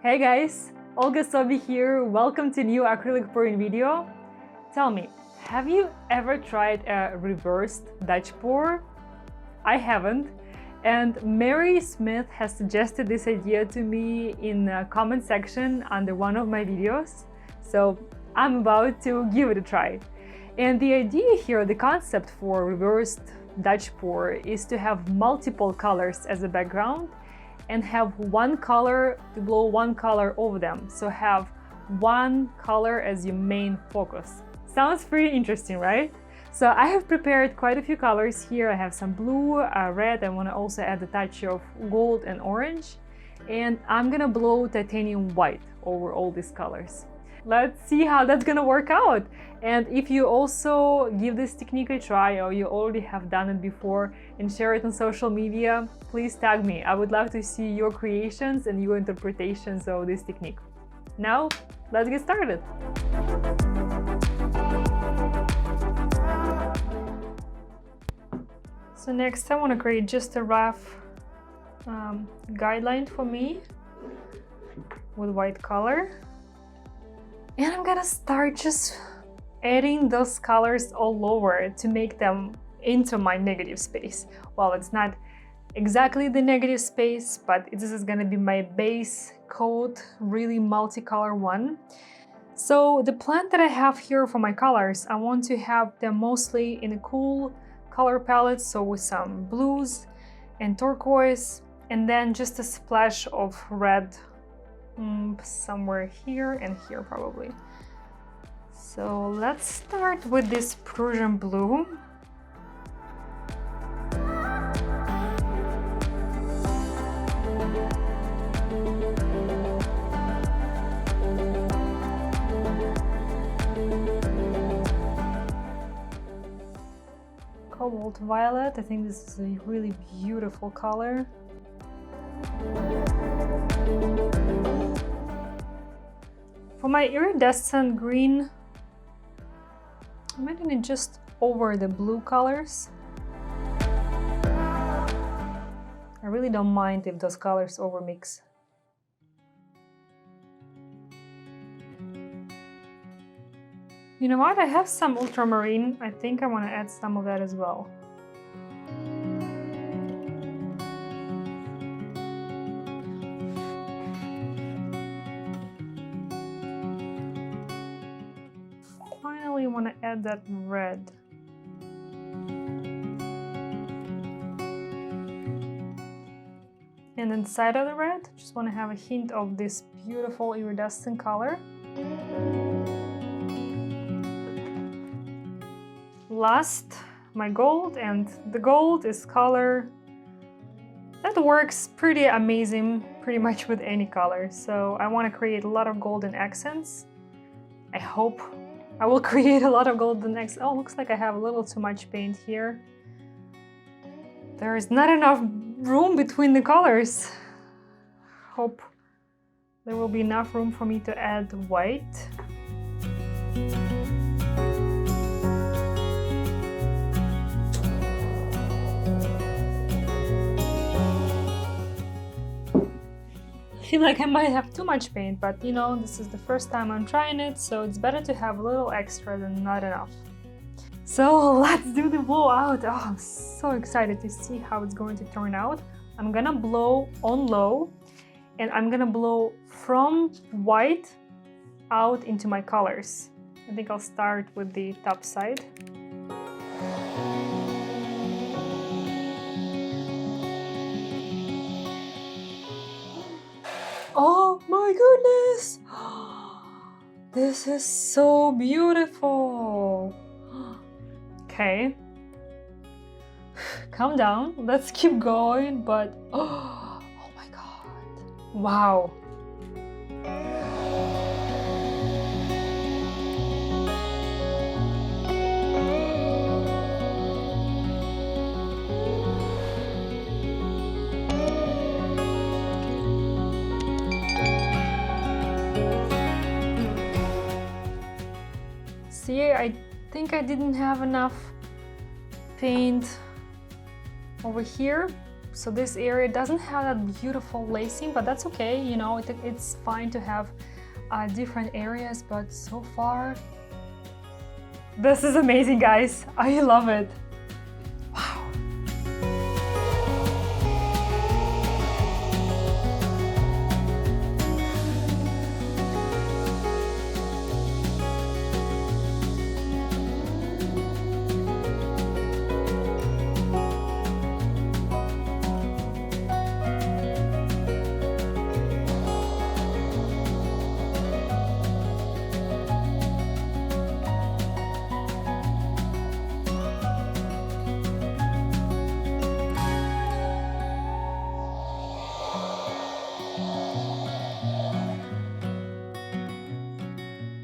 Hey guys, Olga Sobi here. Welcome to new acrylic pouring video. Tell me, have you ever tried a reversed Dutch pour? I haven't, and Mary Smith has suggested this idea to me in the comment section under one of my videos, so I'm about to give it a try. And the idea here, the concept for reversed Dutch pour is to have multiple colors as a background and have one color to blow one color over them. So have one color as your main focus. Sounds pretty interesting, right? So I have prepared quite a few colors here. I have some blue, red. I want to also add a touch of gold and orange. And I'm gonna blow titanium white over all these colors. Let's see how that's gonna work out. And if you also give this technique a try or you already have done it before and share it on social media, please tag me. I would love to see your creations and your interpretations of this technique. Now, let's get started. So next I want to create just a rough guideline for me with white color. And I'm gonna start just adding those colors all over to make them into my negative space. Well, it's not exactly the negative space, but this is gonna be my base coat, really multicolor one. So the plan that I have here for my colors, I want to have them mostly in a cool color palette, so with some blues and turquoise, and then just a splash of red somewhere here and here probably. So let's start with this Prussian blue. Cobalt violet, I think this is a really beautiful color. For my iridescent green, I'm adding it just over the blue colors. I really don't mind if those colors overmix. You know what? I have some ultramarine. I think I want to add some of that as well. Finally, want to add that red. And inside of the red, just want to have a hint of this beautiful iridescent color. Last, my gold, and the gold is color that works pretty amazing pretty much with any color. So I want to create a lot of golden accents. I hope I will create a lot of golden accents. Oh, looks like I have a little too much paint here. There is not enough room between the colors. Hope there will be enough room for me to add white. I feel like I might have too much paint, but you know, this is the first time I'm trying it, so it's better to have a little extra than not enough. So let's do the blowout. Oh, I'm so excited to see how it's going to turn out. I'm gonna blow on low, and I'm gonna blow from white out into my colors. I think I'll start with the top side. Oh my goodness! This is so beautiful! Okay. Calm down, let's keep going, but oh my god. Wow. See, I think I didn't have enough paint over here, So this area doesn't have that beautiful lacing, but that's okay, you know, it's fine to have different areas, but so far, this is amazing, guys. I love it. Wow.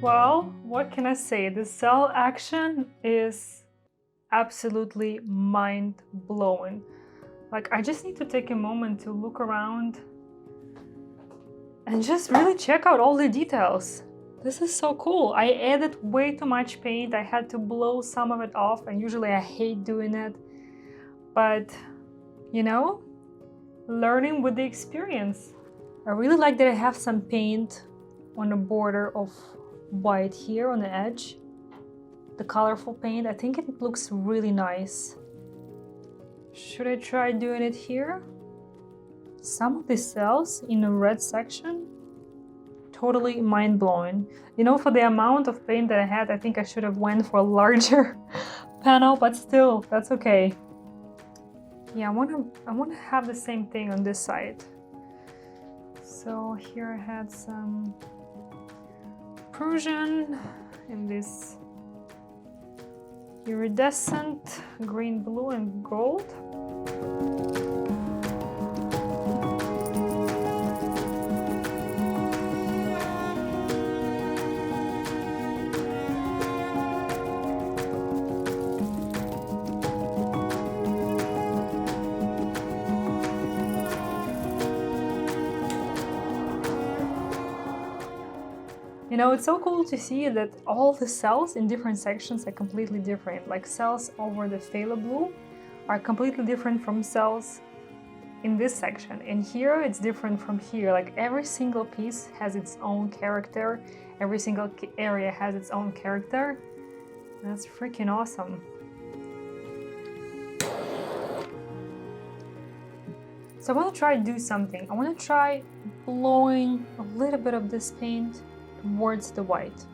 Well, what can I say? The cell action is absolutely mind-blowing. Like, I just need to take a moment to look around and just really check out all the details. This is so cool. I added way too much paint. I had to blow some of it off, and usually I hate doing it. But, you know, learning with the experience. I really like that I have some paint on the border of white here on the edge. The colorful paint, I think it looks really nice. Should I try doing it here? Some of the cells in the red section, totally mind-blowing. You know, for the amount of paint that I had, I think I should have went for a larger panel, but still, that's okay. Yeah, I wanna have the same thing on this side. So here I had some Prussian in this iridescent green, blue, and gold. You know, it's so cool to see that all the cells in different sections are completely different. Like cells over the phthalo blue are completely different from cells in this section. And here it's different from here. Like every single piece has its own character. Every single area has its own character. That's freaking awesome. So I want to try to do something. I want to try blowing a little bit of this paint towards the white.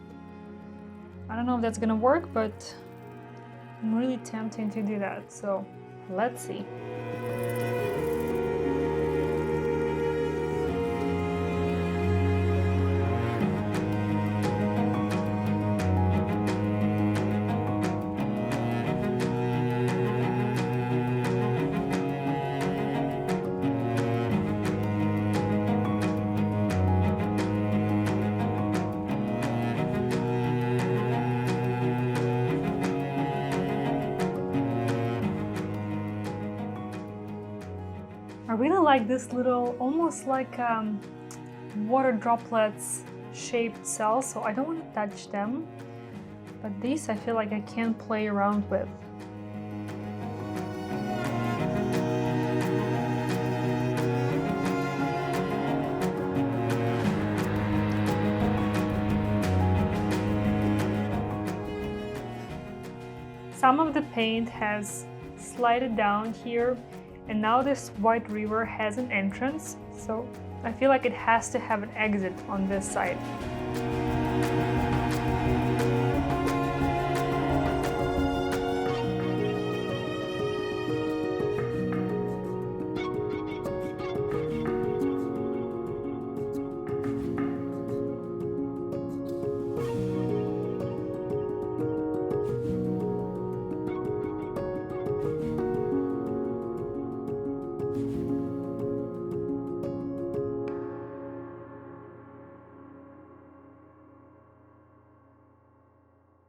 I don't know if that's gonna work, but I'm really tempted to do that, so let's see. I really like this little, almost like water droplets shaped cells, so I don't want to touch them. But these I feel like I can play around with. Some of the paint has slided down here, and now this white river has an entrance, so I feel like it has to have an exit on this side.